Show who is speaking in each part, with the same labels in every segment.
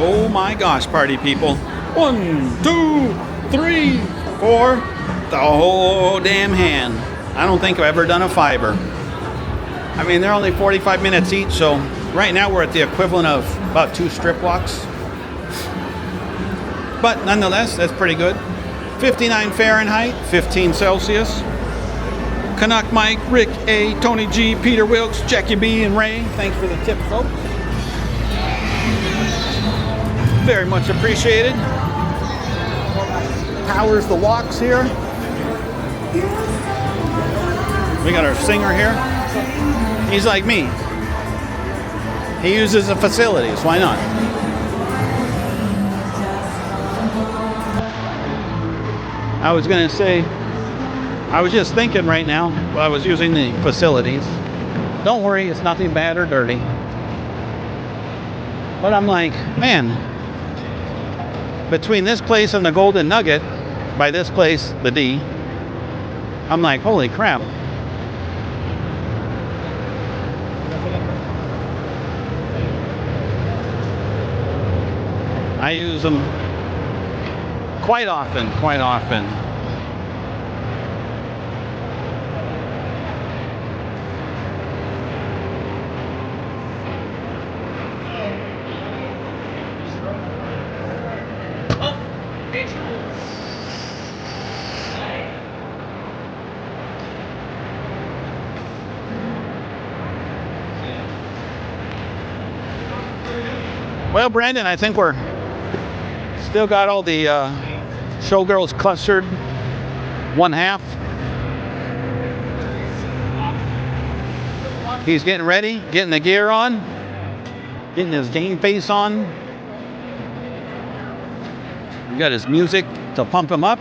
Speaker 1: Oh my gosh, party people. 1, 2, 3, 4. The whole damn hand. I don't think I've ever done a fiver. I mean, they're only 45 minutes each, so right now we're at the equivalent of about 2 strip walks. But nonetheless, that's pretty good. 59 Fahrenheit, 15 Celsius. Canuck Mike, Rick A, Tony G, Peter Wilkes, Jackie B, and Ray. Thanks for the tip, folks. Very much appreciated. Powers the walks here. We got our singer here. He's like me. He uses the facilities. Why not? I was going to say, I was just thinking right now while I was using the facilities. Don't worry, it's nothing bad or dirty. But I'm like, man, between this place and the Golden Nugget, by this place, the D, I'm like, holy crap. I use them quite often. Well, Brandon, I think we're still got all the showgirls clustered one half. He's getting ready, getting the gear on, getting his game face on. We got his music to pump him up.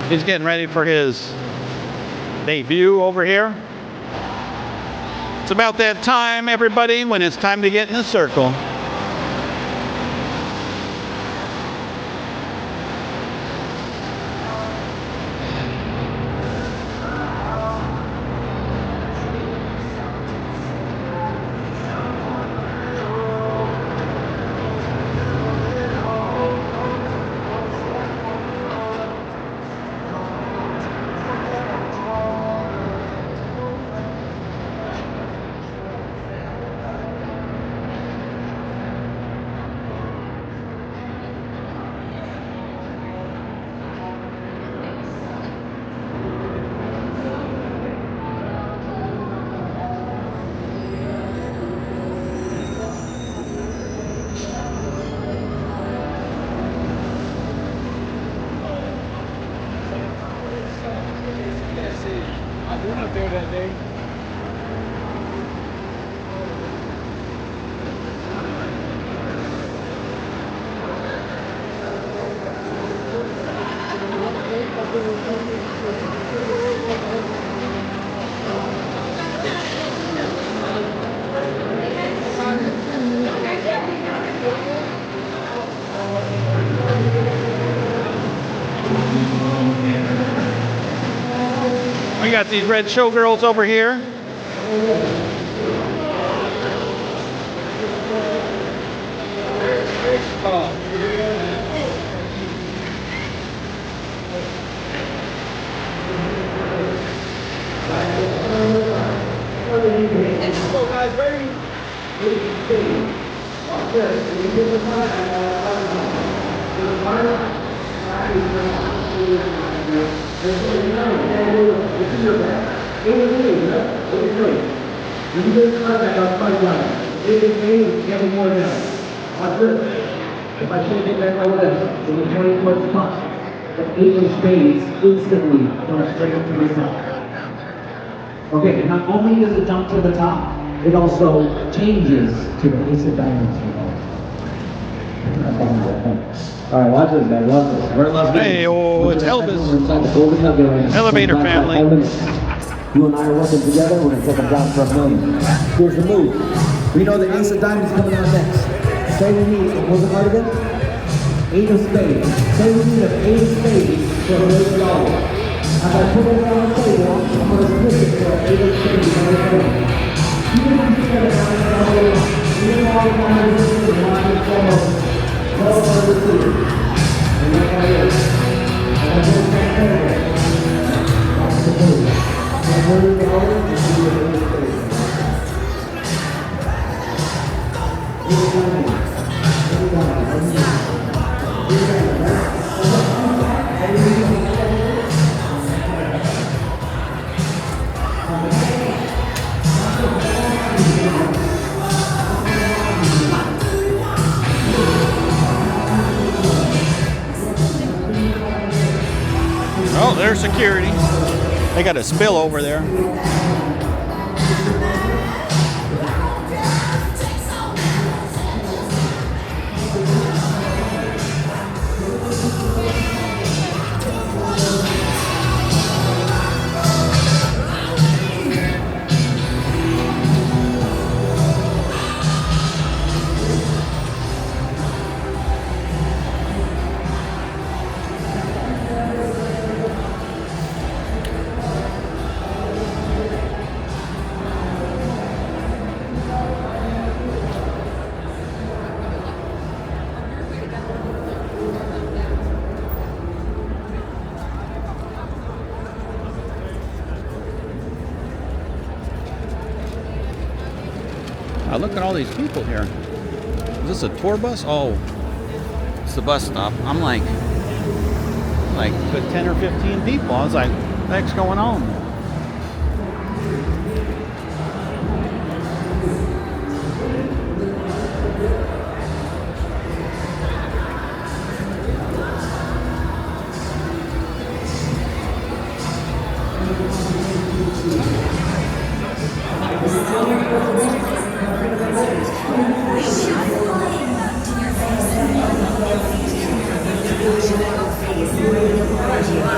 Speaker 1: He's getting ready for his debut over here. It's about that time, everybody, when it's time to get in a circle.
Speaker 2: I went up there that day.
Speaker 1: We got these red showgirls over here.
Speaker 2: So guys, ready? This is contact on pipeline. It is made every more now. Watch this.
Speaker 3: If I shake it back like this, in the 20-foot spot, the 8 of spades instantly goes straight up to the top. Okay, and not only does it jump to the top, it also changes to the ace of diamonds. Alright, watch this, guys. Watch this. We're in Las Vegas.
Speaker 1: Hey, oh, it's Elvis.
Speaker 3: We're inside the Golden Nugget right now.
Speaker 1: Elevator
Speaker 3: Inside
Speaker 1: family.
Speaker 3: High Limit. You and I are working together. We're gonna take them down for $1 million. Here's the move. We know the ace of diamonds coming out next. Say with me, what's the card again? 8 of spades. Say with me the 8 of spades for $1 million. As I put it on the table, I'm gonna switch it for 8 of spades for $1 million. Even if you get it on the table, even all the money is in the line of well over the two. And that's how it is. And I put it back there. That's the move. And $1 million is the 8 of spades.
Speaker 1: Oh, there's security. They got a spill over there. Now look at all these people here. Is this a tour bus? Oh, it's the bus stop. I'm like good 10 or 15 people. I was like, what the heck's going on?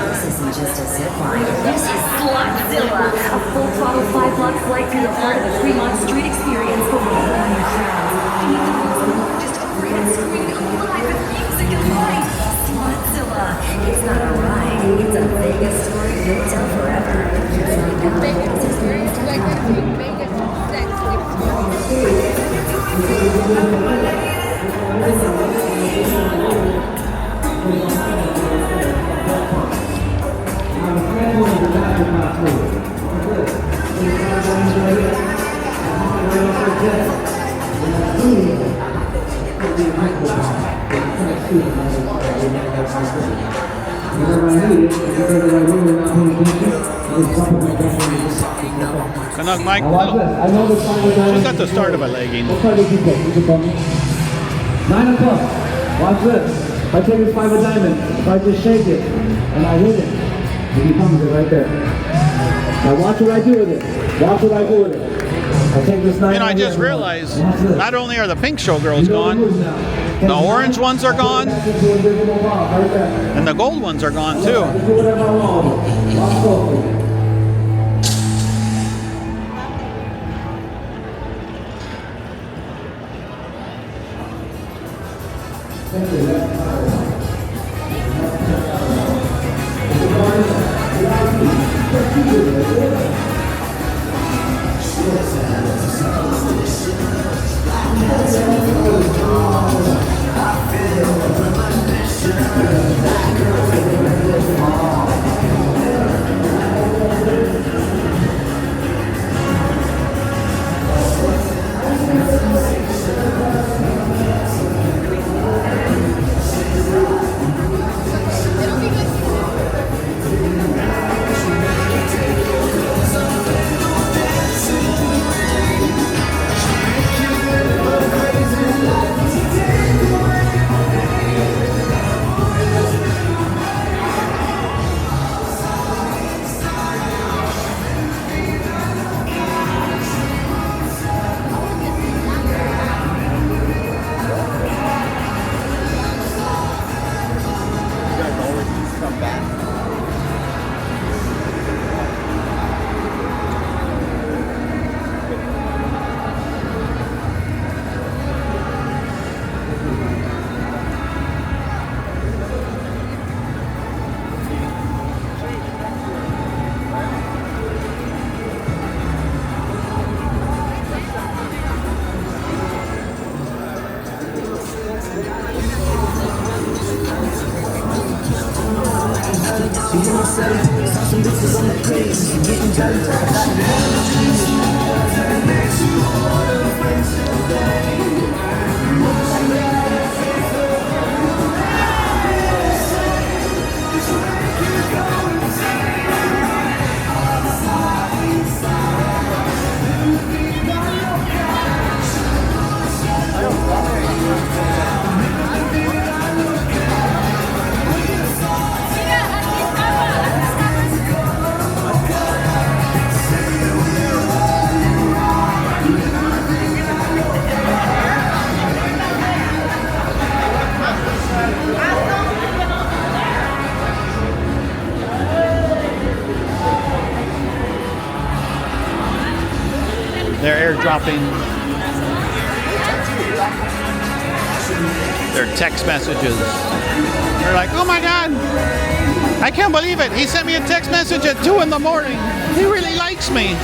Speaker 4: This isn't just a zip line. This is Slotzilla, a full throttle 5-block flight through the heart of the Fremont Street Experience for one on your friends. Meet the world's largest upgraded screen alive with music and light. Slotzilla. It's not a ride. It's a Vegas story you'll tell forever.
Speaker 5: Vegas experience, like Vegas sex
Speaker 1: Canuck Mike,
Speaker 3: Watch this. I know the song was
Speaker 1: she's got the start of a legging.
Speaker 3: What card did you pick? You pick on me? 9 of clubs. Watch this. If I take this 5 of diamonds, if I just shake it and I hit it, it becomes it right there. Now watch what I do with it. Watch what I do with it. I take this 9.
Speaker 1: You know, I just realized not only are the pink showgirls gone, the orange ones are gone, and the gold ones are gone too.
Speaker 3: Do whatever I want. Watch closely.
Speaker 1: They're airdropping their text messages. They're like, oh my God, I can't believe it. He sent me a text message at 2 in the morning. He really likes me.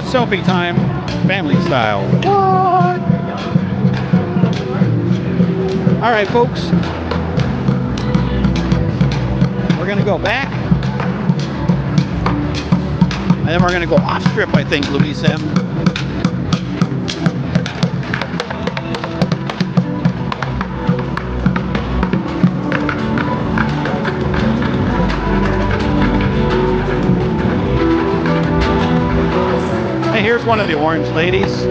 Speaker 1: Selfie time, family style. What? All right, folks. We're gonna go back, and then we're gonna go off strip. I think Louise said. Hey, here's one of the orange ladies.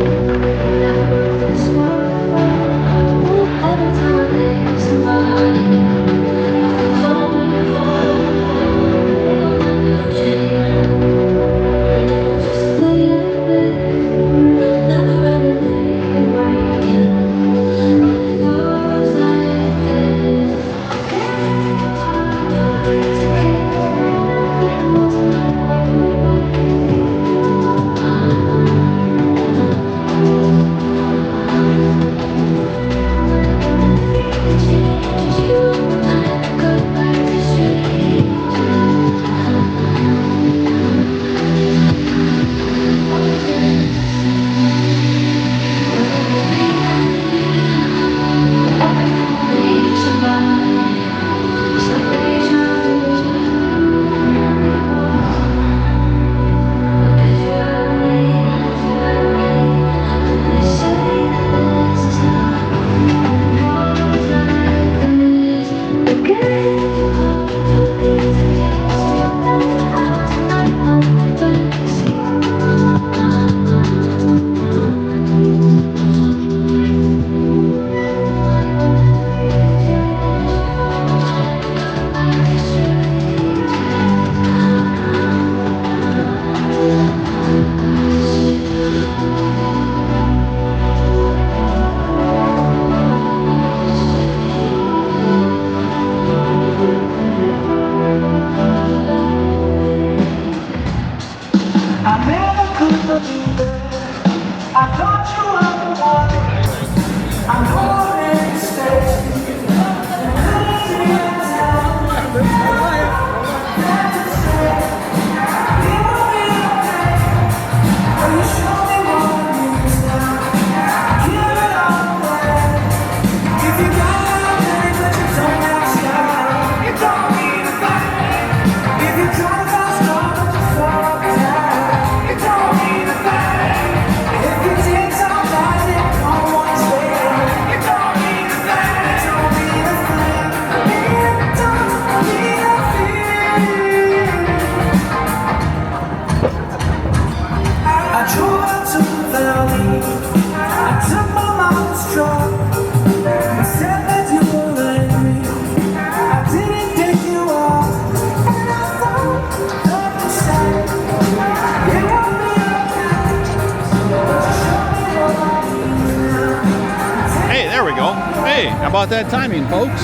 Speaker 1: How about that timing, folks?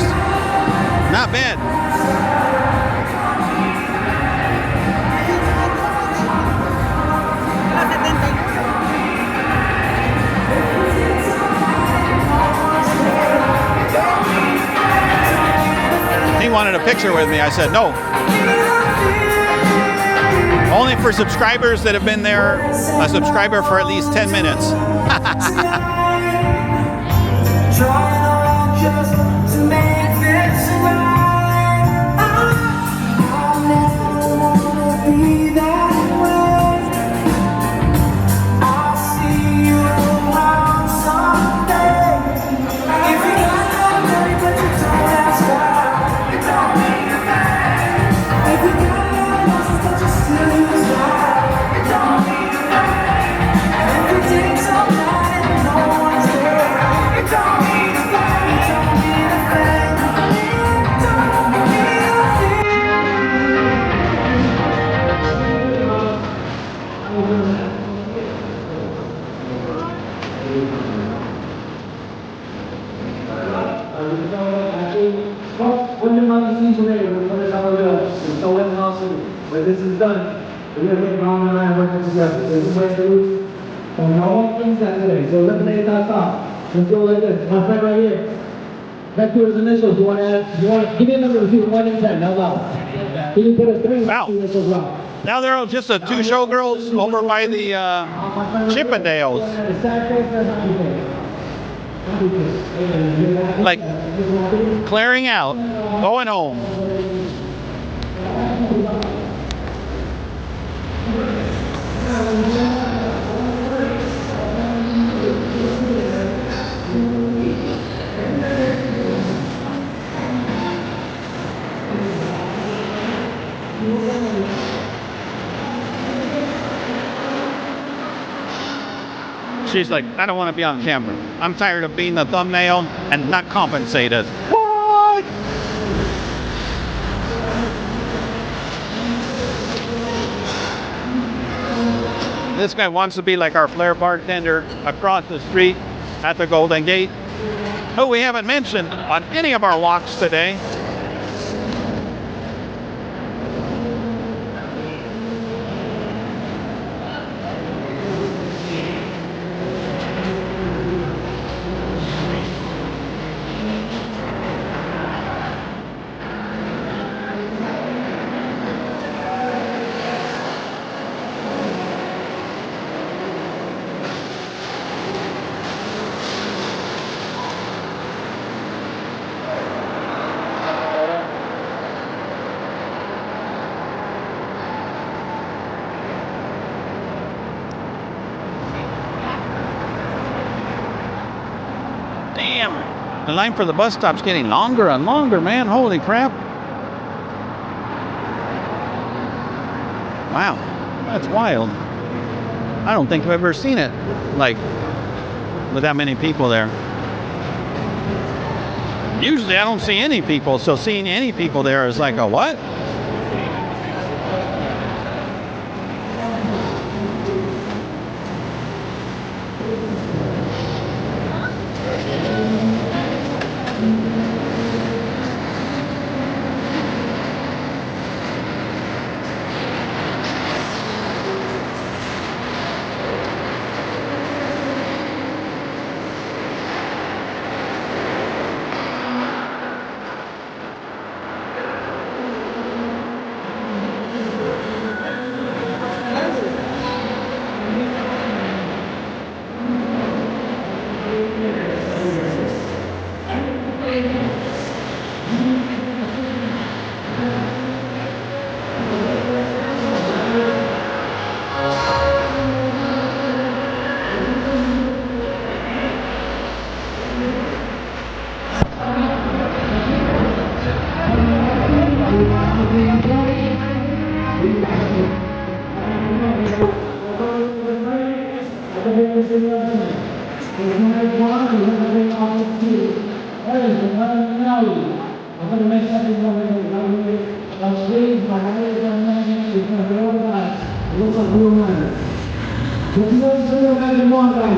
Speaker 1: Not bad. He wanted a picture with me. I said no. Only for subscribers that have been there, a subscriber for at least 10 minutes.
Speaker 3: When this is done, we're going to get Mom and I working together. So this is what we do on all things that today. So eliminate that thought. Let's go like this. My friend right here. Back to his initials. You want to give me a number between 1 and 10. Now loud. Can you put a 3?
Speaker 1: Wow. Now there are just the 2 showgirls over by the Chippendales. Like clearing out, going home. She's like, I don't want to be on camera. I'm tired of being the thumbnail and not compensated. What? This guy wants to be like our flair bartender across the street at the Golden Gate, who we haven't mentioned on any of our walks today. Damn, the line for the bus stop's getting longer and longer, man. Holy crap. Wow, that's wild. I don't think I've ever seen it like with that many people there. Usually I don't see any people, so seeing any people there is like a what?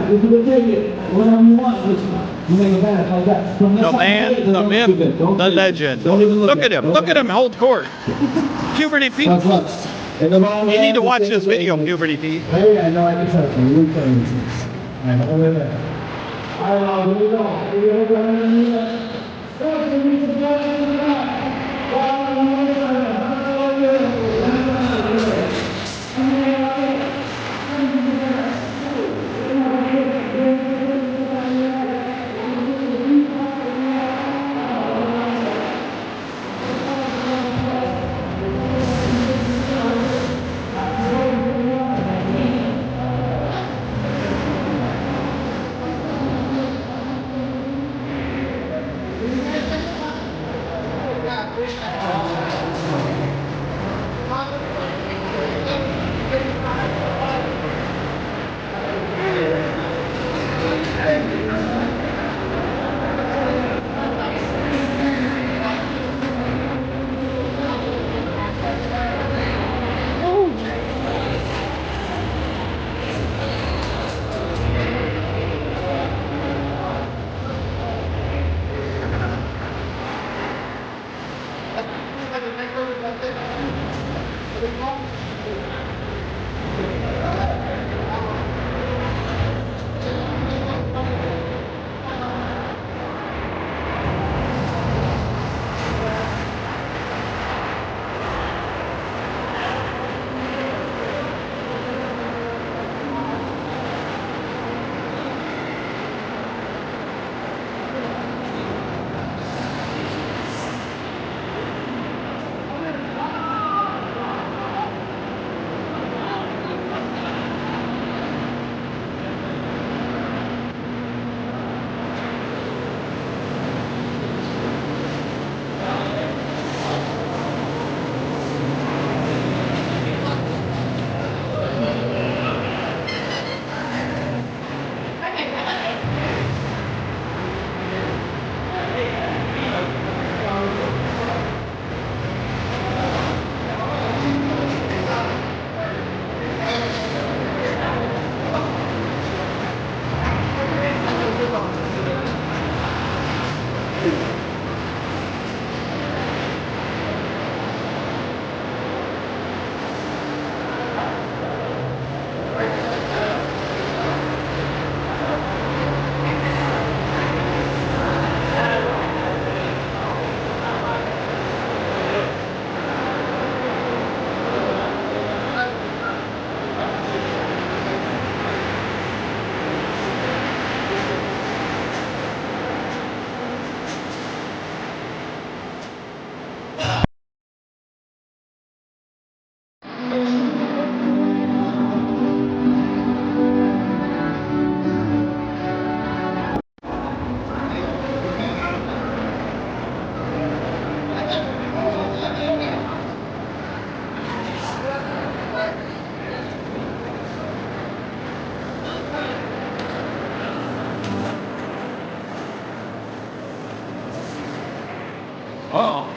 Speaker 3: If you take it, whatever you want, You make it bad like that. From
Speaker 1: The man, the myth, the legend. Look at him. Look at him hold court. Puberty Pete. You need to watch this video, Puberty Pete.
Speaker 3: Hey, I know I can trust you. We're crazy. All right, over there. All right, here we go. Here we go.
Speaker 1: Uh-oh.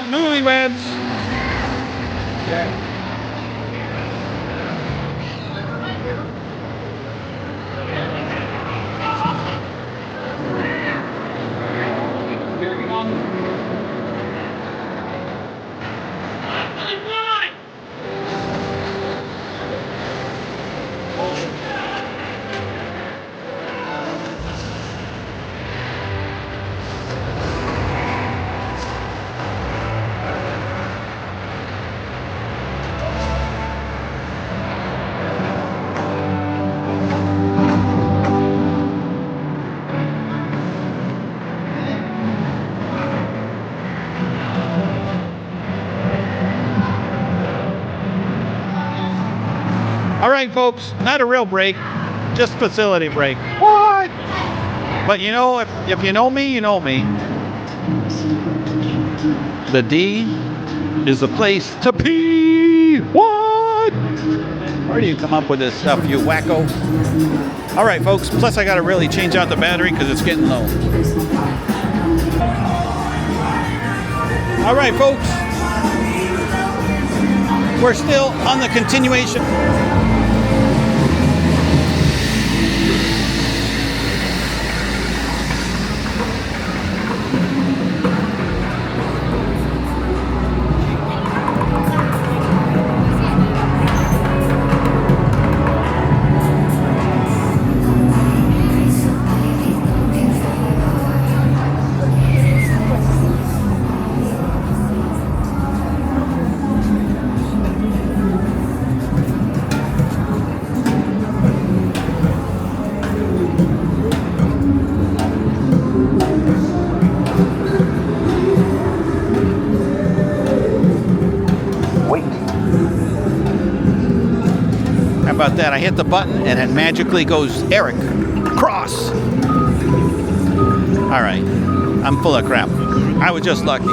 Speaker 1: Newlyweds. Yeah. All right, folks, not a real break, just facility break. What? But you know, if you know me, you know me. The D is the place to pee. What? Where do you come up with this stuff, you wacko? All right, folks, plus I got to really change out the battery because it's getting low. All right, folks. We're still on the continuation. About that, I hit the button and it magically goes Eric cross. All right, I'm full of crap. I was just lucky.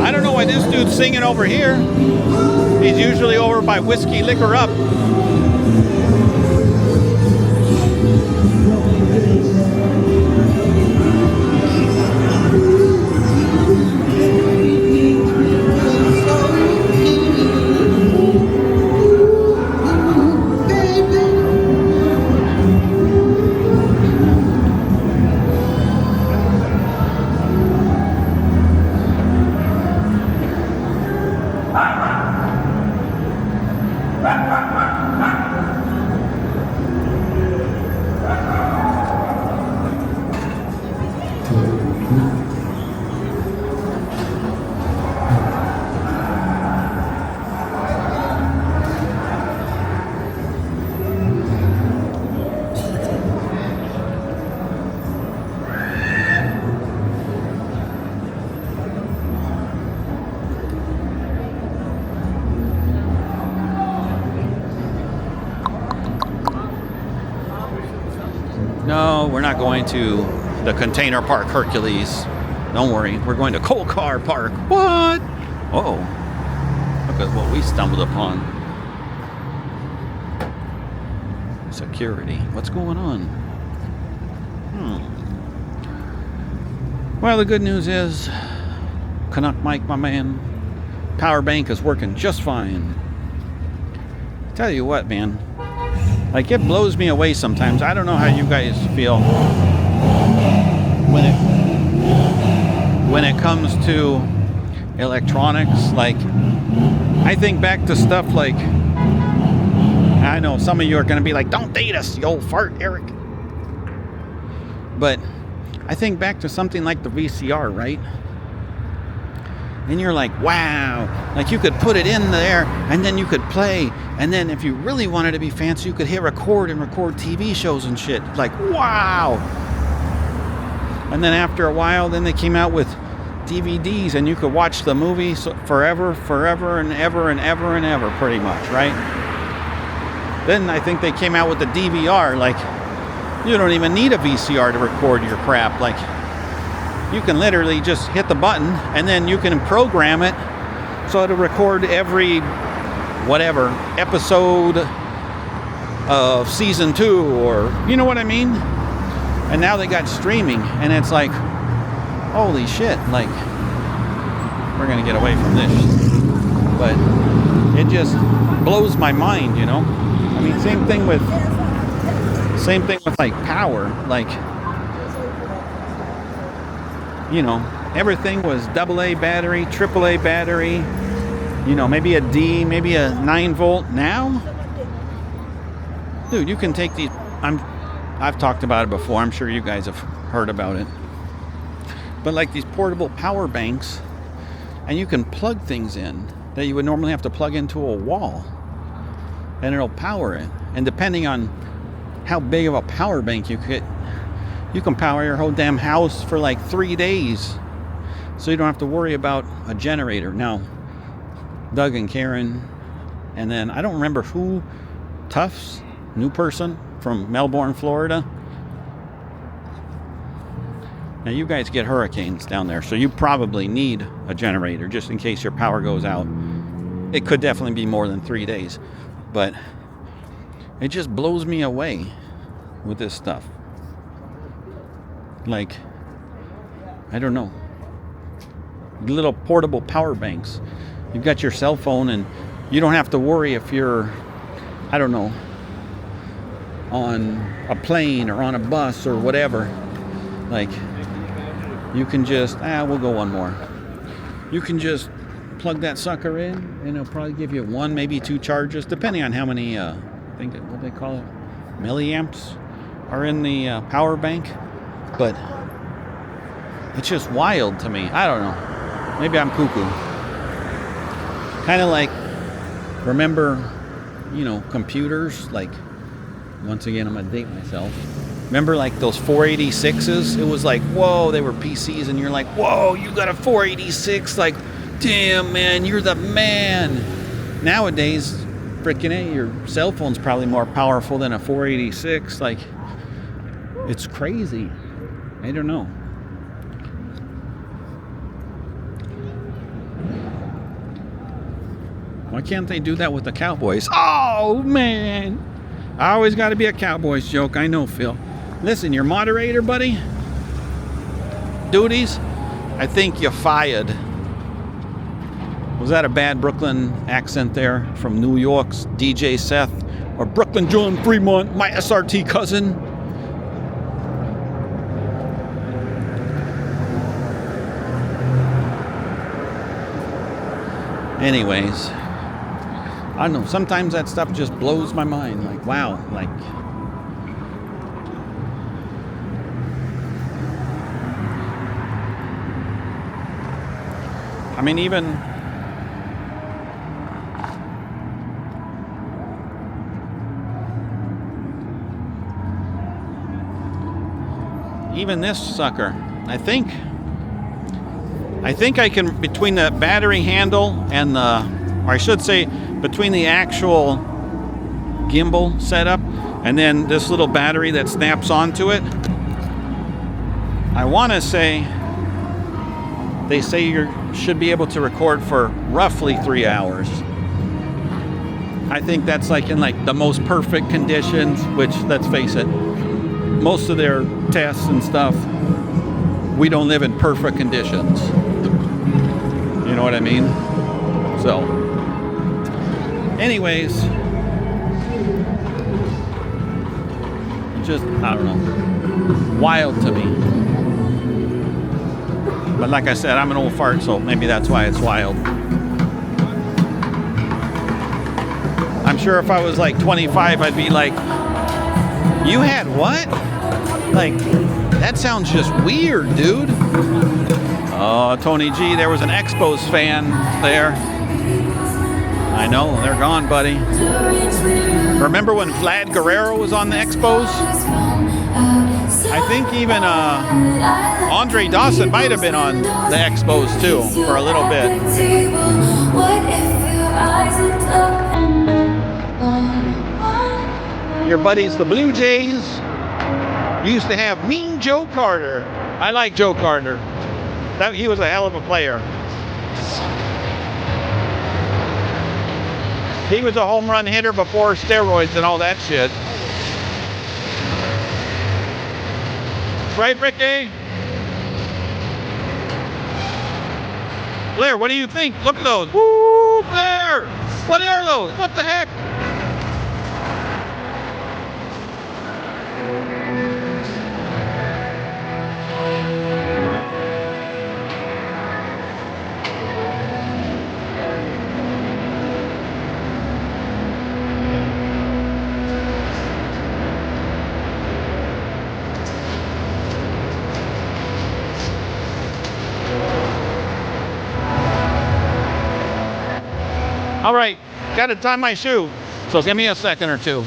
Speaker 1: I don't know why this dude's singing over here. He's usually over by Whiskey Liquor Up. No, we're not going to the Container Park Hercules. Don't worry, we're going to Coal Car Park. What? Uh-oh. Look at what we stumbled upon. Security. What's going on? Well, the good news is, Canuck Mike, my man, power bank is working just fine. Tell you what, man. Like, it blows me away sometimes. I don't know how you guys feel when it comes to electronics. Like, I think back to stuff like, I know some of you are going to be like, don't date us, you old fart, Eric. But I think back to something like the VCR, right? And you're like, wow, like you could put it in there and then you could play. And then if you really wanted to be fancy, you could hit record and record TV shows and shit. Like, wow. And then after a while, then they came out with DVDs and you could watch the movie forever and ever, pretty much, right? Then I think they came out with the DVR. Like, you don't even need a VCR to record your crap. Like, you can literally just hit the button and then you can program it so it'll record every whatever episode of season 2, or you know what I mean. And now they got streaming and it's like, holy shit, like, we're gonna get away from this, but it just blows my mind, you know. I mean, same thing with like power. Like, you know, everything was AA battery, AAA battery, you know, maybe a D, maybe a 9-volt. Now, dude, you can take these. I've talked about it before. I'm sure you guys have heard about it. But like these portable power banks, and you can plug things in that you would normally have to plug into a wall, and it'll power it. And depending on how big of a power bank you get, you can power your whole damn house for like 3 days. So you don't have to worry about a generator. Now, Doug and Karen, and then I don't remember who, Tufts, new person from Melbourne, Florida. Now you guys get hurricanes down there, so you probably need a generator just in case your power goes out. It could definitely be more than 3 days, but it just blows me away with this stuff. Like, I don't know. Little portable power banks. You've got your cell phone and you don't have to worry if you're, I don't know, on a plane or on a bus or whatever. Like, you can just, we'll go one more. You can just plug that sucker in and it'll probably give you 1, maybe 2 charges, depending on how many, I think, what they call it, milliamps are in the power bank. But it's just wild to me. I don't know. Maybe I'm cuckoo. Kind of like, remember, computers, like, once again, I'm going to date myself. Remember, like, those 486s? It was like, whoa, they were PCs, and you're like, whoa, you got a 486? Like, damn, man, you're the man. Nowadays, freaking your cell phone's probably more powerful than a 486. Like, it's crazy. I don't know. Why can't they do that with the Cowboys? Oh, man. I always got to be a Cowboys joke. I know, Phil. Listen, your moderator, buddy, duties, I think you fired. Was that a bad Brooklyn accent there from New York's DJ Seth? Or Brooklyn John Fremont, my SRT cousin? Anyways, I don't know, sometimes that stuff just blows my mind. Like, wow, like, I mean, even this sucker, I think I can, between the battery handle and or I should say, between the actual gimbal setup and then this little battery that snaps onto it, I want to say, they say you should be able to record for roughly 3 hours. I think that's like in like the most perfect conditions, which, let's face it, most of their tests and stuff, we don't live in perfect conditions. You know what I mean? So, anyways, just, I don't know, wild to me. But like I said, I'm an old fart, so maybe that's why it's wild. I'm sure if I was like 25, I'd be like, you had what? Like, that sounds just weird, dude. Oh, Tony G, there was an Expos fan there. I know, they're gone, buddy. Remember when Vlad Guerrero was on the Expos? I think even Andre Dawson might have been on the Expos too for a little bit. Your buddies, the Blue Jays, used to have Mean Joe Carter. I like Joe Carter. He was a hell of a player. He was a home run hitter before steroids and all that shit. Right, Ricky? Blair, what do you think? Look at those. Woo, Blair! What are those? What the heck? All right, got to tie my shoe, so give me a second or two.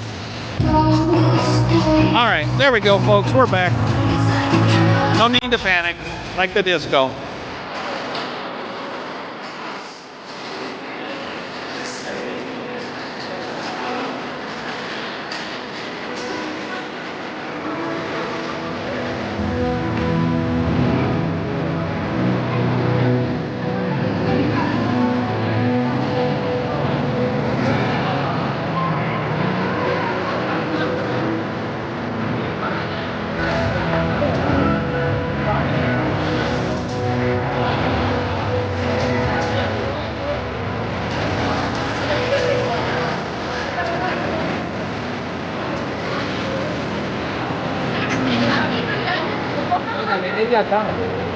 Speaker 1: All right, there we go, folks. We're back. No need to panic, like the disco.
Speaker 2: Take that down.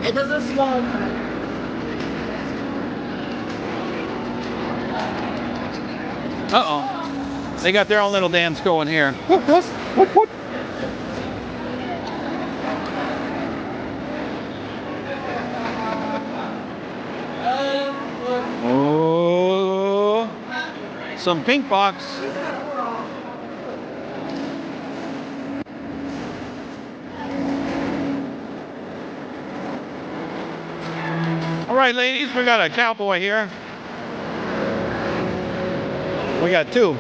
Speaker 2: It doesn't smell.
Speaker 1: Uh-oh. They got their own little dance going here. What? Oh, some pink box. All right, ladies, we got a cowboy here. We got two.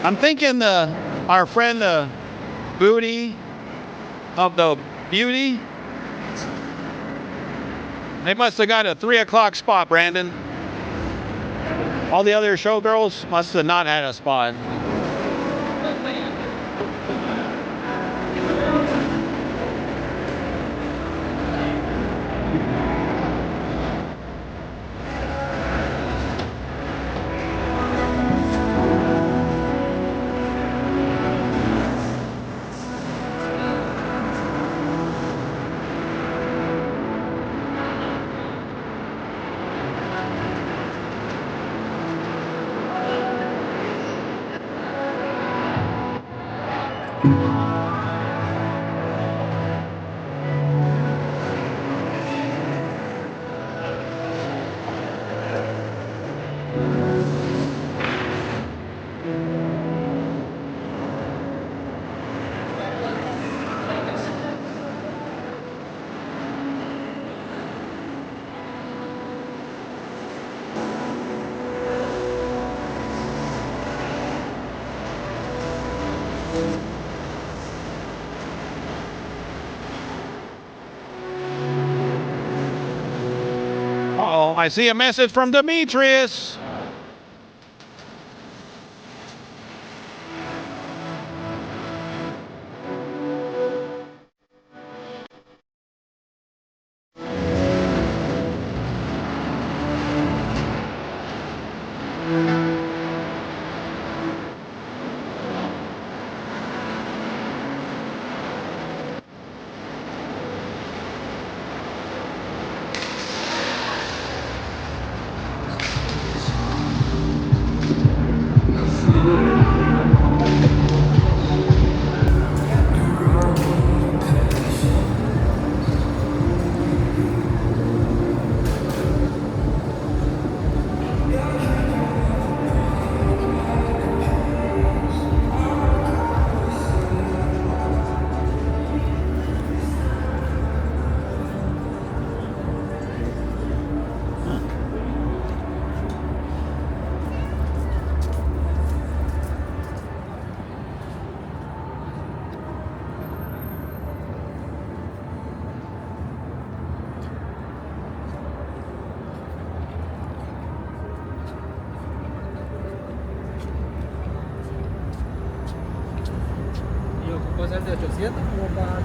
Speaker 1: I'm thinking our friend the booty of the beauty. They must have got a 3 o'clock spot, Brandon. All the other showgirls must have not had a spot. Uh-oh, I see a message from Demetrius.
Speaker 6: puede ser de 800 como para...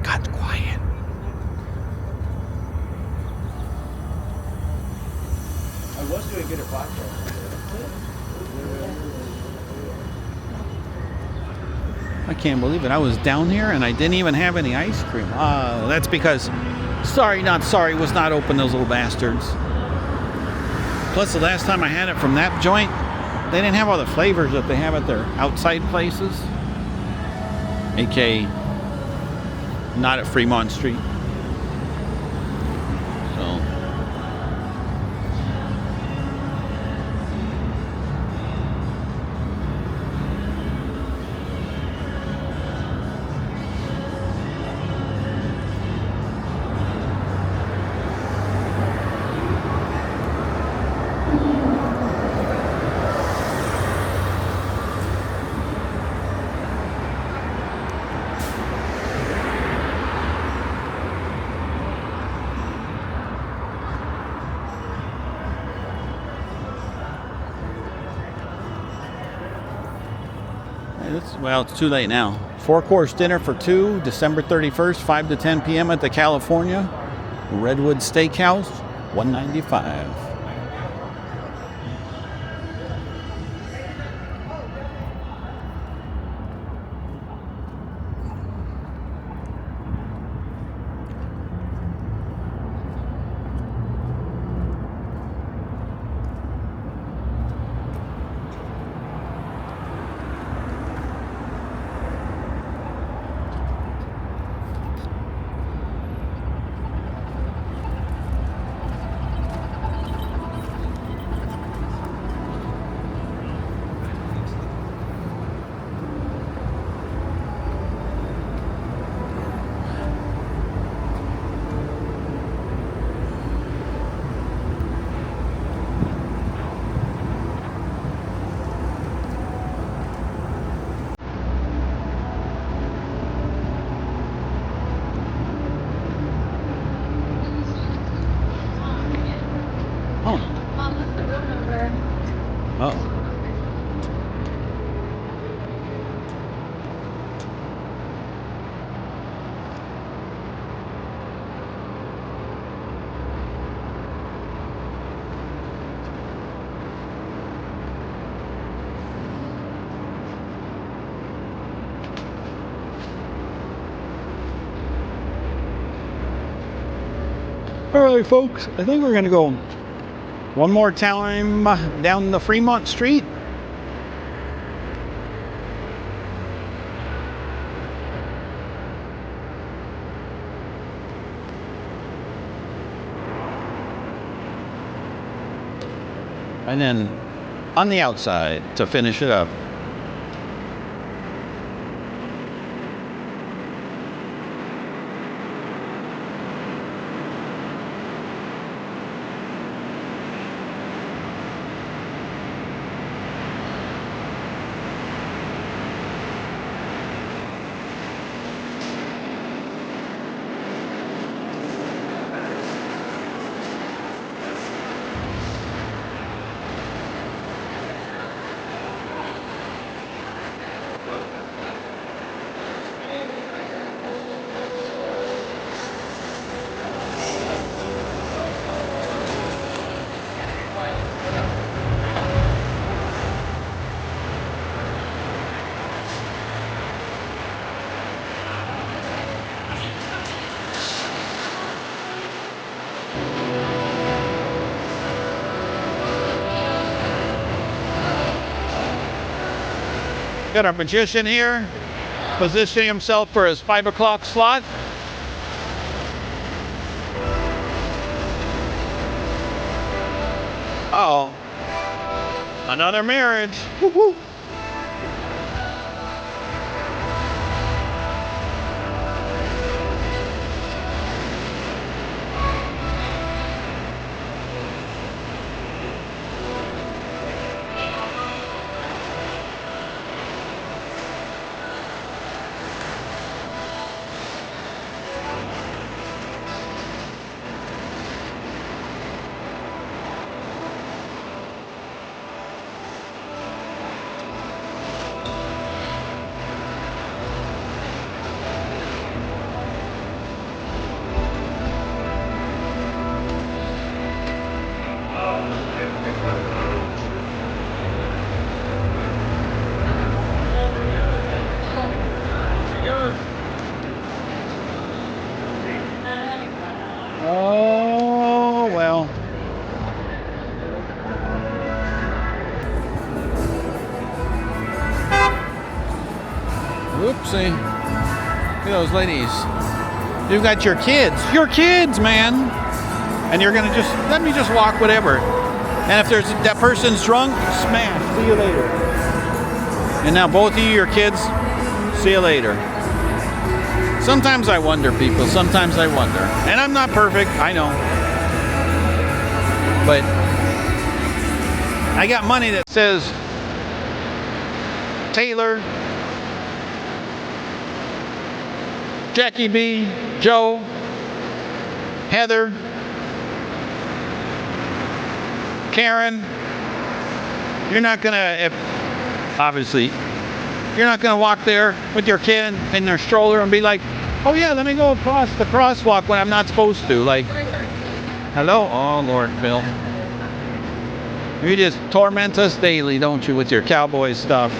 Speaker 1: Got quiet.
Speaker 6: I was going to get a vodka.
Speaker 1: I can't believe it. I was down here and I didn't even have any ice cream. That's because Sorry Not Sorry was not open, those little bastards. Plus, the last time I had it from that joint, they didn't have all the flavors that they have at their outside places. AKA, not at Fremont Street. So... Well, it's too late now. 4-course dinner for 2, December 31st, 5 to 10 p.m. at the California Redwood Steakhouse, $195. Oh.
Speaker 5: What's the room number?
Speaker 1: Oh. All right, folks, I think we're going to go one more time down the Fremont Street. And then on the outside to finish it up. Got our magician here, positioning himself for his 5 o'clock slot. Uh-oh. Another marriage. Woo-hoo. Oh, well. Oopsie. Look at those ladies. You've got your kids, man. And you're gonna just, let me just walk whatever. And if there's that person's drunk, smash, see you later. And now both of you, your kids, see you later. Sometimes I wonder, people, sometimes I wonder. And I'm not perfect, I know. But I got money that says Taylor, Jackie B, Joe, Heather, Karen. You're not gonna, obviously, you're not gonna walk there with your kid in their stroller and be like, oh yeah, let me go across the crosswalk when I'm not supposed to. Like, hello? Oh Lord, Bill. You just torment us daily, don't you, with your cowboy stuff.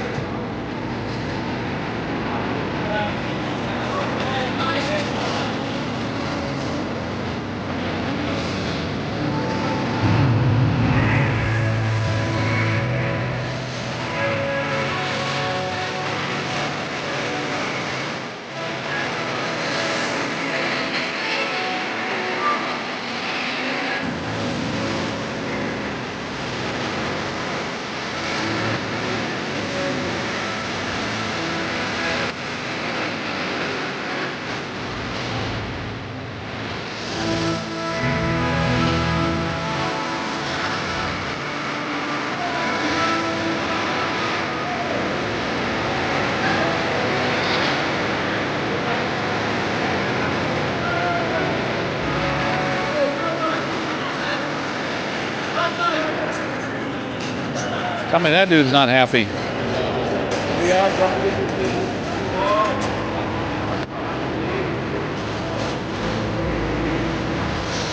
Speaker 1: I mean, that dude's not happy.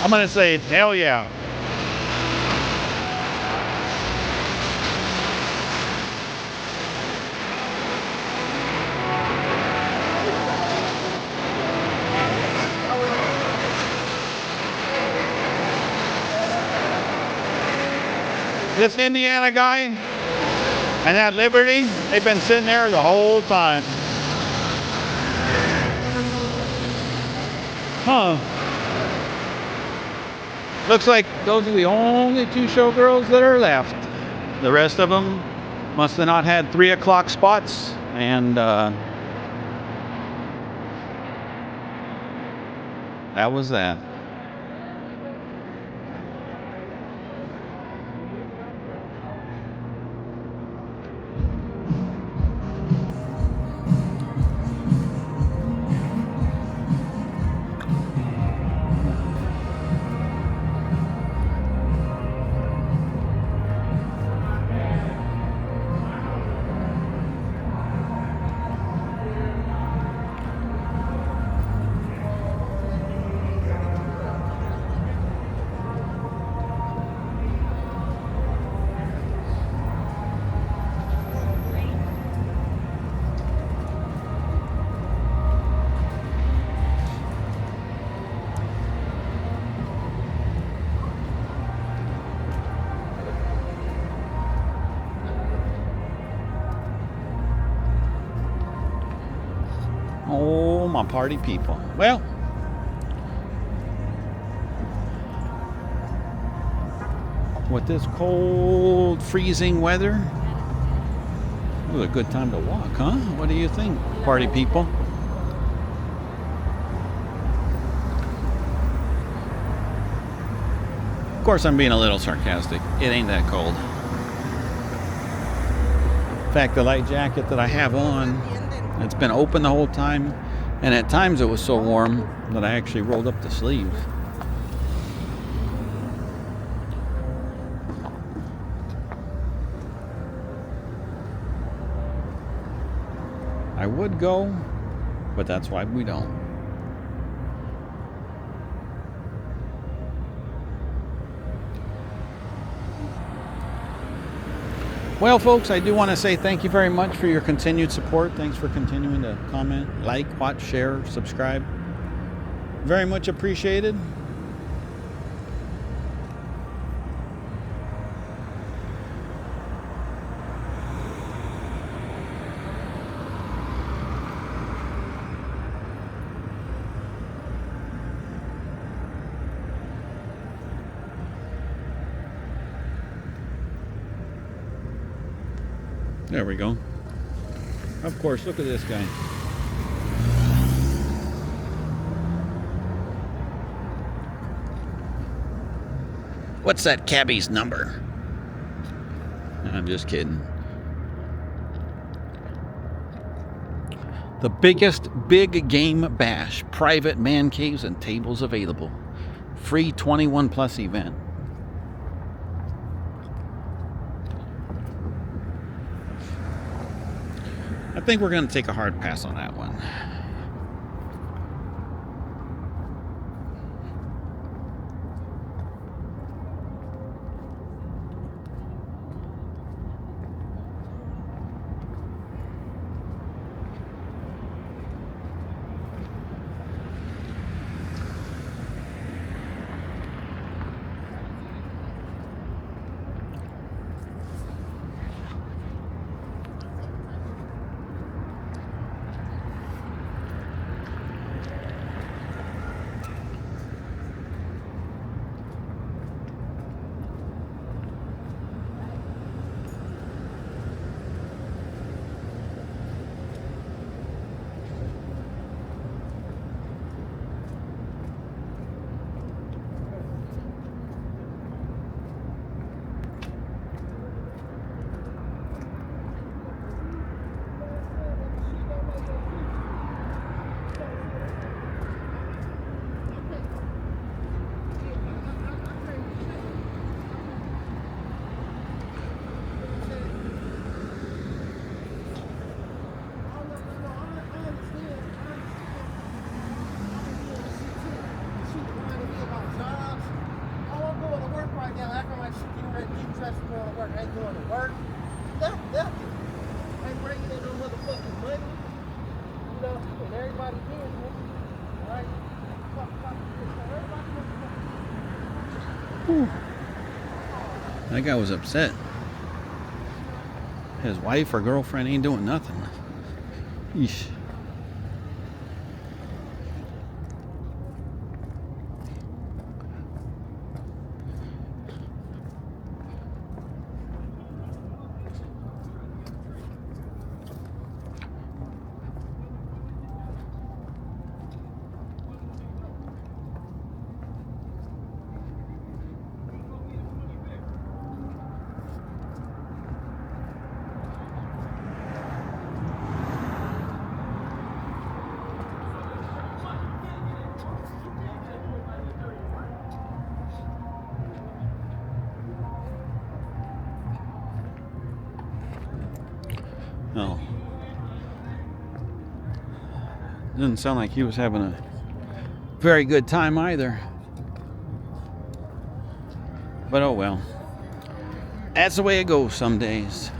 Speaker 1: I'm gonna say, hell yeah. This Indiana guy and that Liberty, they've been sitting there the whole time. Huh. Looks like those are the only two showgirls that are left. The rest of them must have not had 3 o'clock spots, and that was that. Oh, my party people. Well, with this cold, freezing weather, it was a good time to walk, huh? What do you think, party people? Of course, I'm being a little sarcastic. It ain't that cold. In fact, the light jacket that I have on, it's been open the whole time, and at times it was so warm that I actually rolled up the sleeves. I would go, but that's why we don't. Well, folks, I do want to say thank you very much for your continued support. Thanks for continuing to comment, like, watch, share, subscribe. Very much appreciated. There we go. Of course, look at this guy. What's that cabbie's number? I'm just kidding. The biggest big game bash. Private man caves and tables available. Free 21 plus event. I think we're going to take a hard pass on that one. Whew. That guy was upset. His wife or girlfriend ain't doing nothing. Yeesh. Oh. Didn't sound like he was having a very good time either. But oh well. That's the way it goes some days.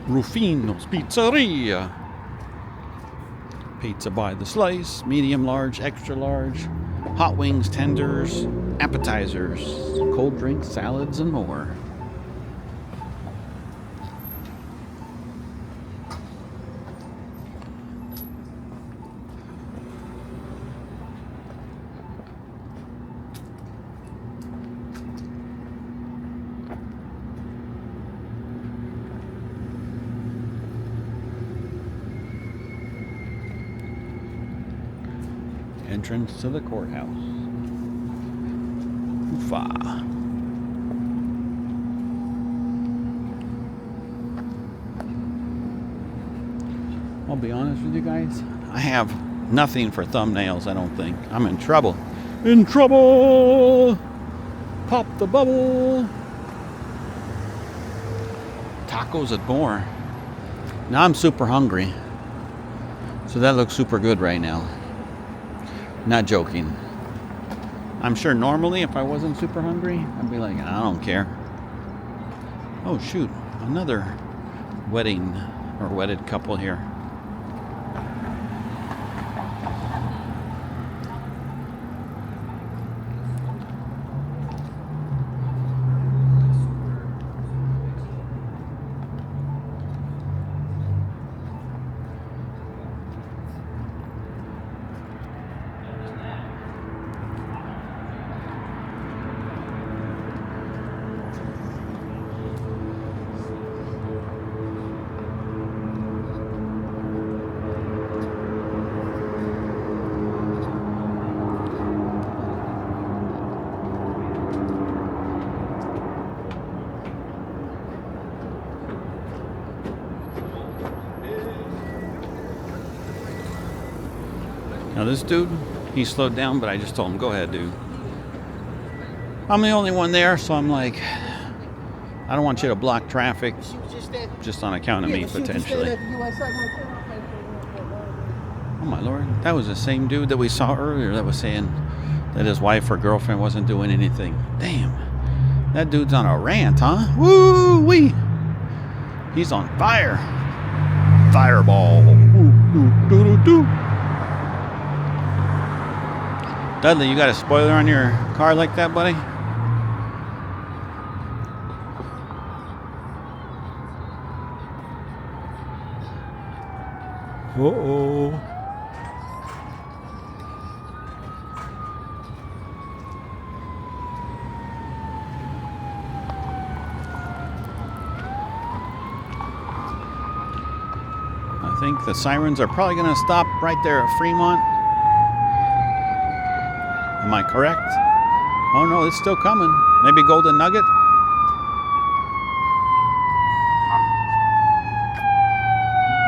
Speaker 1: Rufino's Pizzeria. Pizza by the slice, medium large, extra large, hot wings, tenders, appetizers, cold drinks, salads, and more. Entrance to the courthouse. Oofa. I'll be honest with you guys, I have nothing for thumbnails, I don't think. I'm in trouble. In trouble! Pop the bubble! Tacos at more. Now I'm super hungry. So that looks super good right now. Not joking. I'm sure normally if I wasn't super hungry, I'd be like, I don't care. Oh shoot, another wedding or wedded couple here. Now this dude, he slowed down, but I just told him, go ahead, dude. I'm the only one there, so I'm like, I don't want you to block traffic just on account of me, potentially. Oh my Lord, that was the same dude that we saw earlier that was saying that his wife or girlfriend wasn't doing anything. Damn, that dude's on a rant, huh? Woo-wee! He's on fire. Fireball. Ooh. Dudley, you got a spoiler on your car like that, buddy? Uh-oh. I think the sirens are probably going to stop right there at Fremont. Am I correct? Oh no, it's still coming. Maybe Golden Nugget?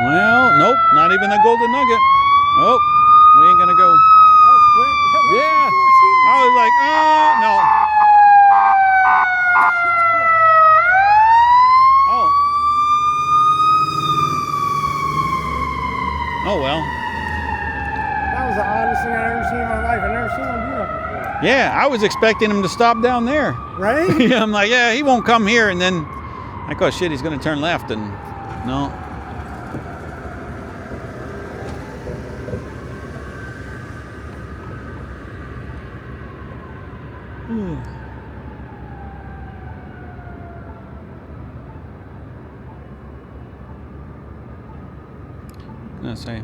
Speaker 1: Well, nope, not even a Golden Nugget. Oh, we ain't gonna go.
Speaker 6: That was quick.
Speaker 1: Yeah, I was like, oh, no. Oh. Oh well.
Speaker 6: That was the oddest thing I've ever seen in my life. I've never seen one do that before.
Speaker 1: Yeah, I was expecting him to stop down there.
Speaker 6: Right?
Speaker 1: Yeah, I'm like, yeah, he won't come here, and then I go, shit, he's gonna turn left, and no. I'm gonna say,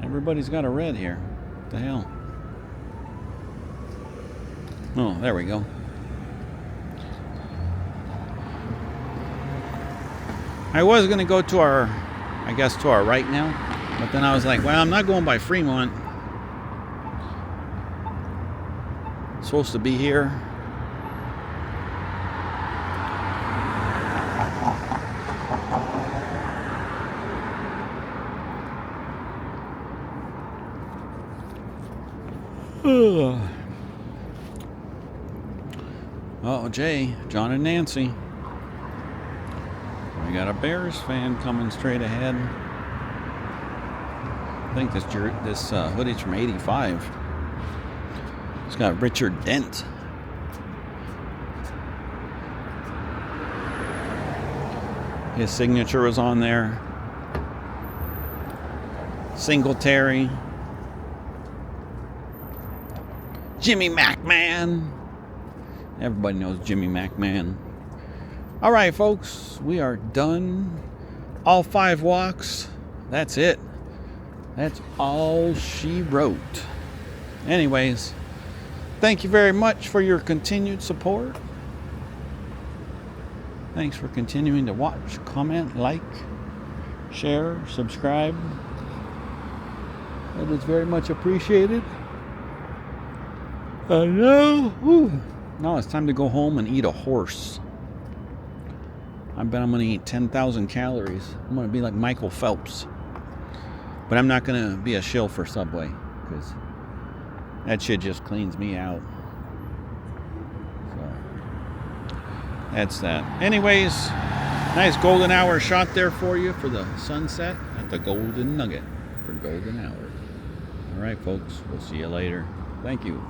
Speaker 1: everybody's got a red here. What the hell? Oh, there we go. I was gonna go to our, I guess to our right now, but then I was like, well, I'm not going by Fremont. It's supposed to be here. Oh, Jay, John and Nancy. We got a Bears fan coming straight ahead. I think this hoodie's from '85. It's got Richard Dent. His signature was on there. Singletary. Jimmy McMahon. Everybody knows Jimmy McMahon. All right, folks, we are done. All 5 walks. That's it. That's all she wrote. Anyways, thank you very much for your continued support. Thanks for continuing to watch, comment, like, share, subscribe. That is very much appreciated. Now it's time to go home and eat a horse. I bet I'm going to eat 10,000 calories. I'm going to be like Michael Phelps. But I'm not going to be a shill for Subway, because that shit just cleans me out. So, that's that. Anyways, nice golden hour shot there for you for the sunset at the Golden Nugget for golden hour. All right, folks, we'll see you later. Thank you.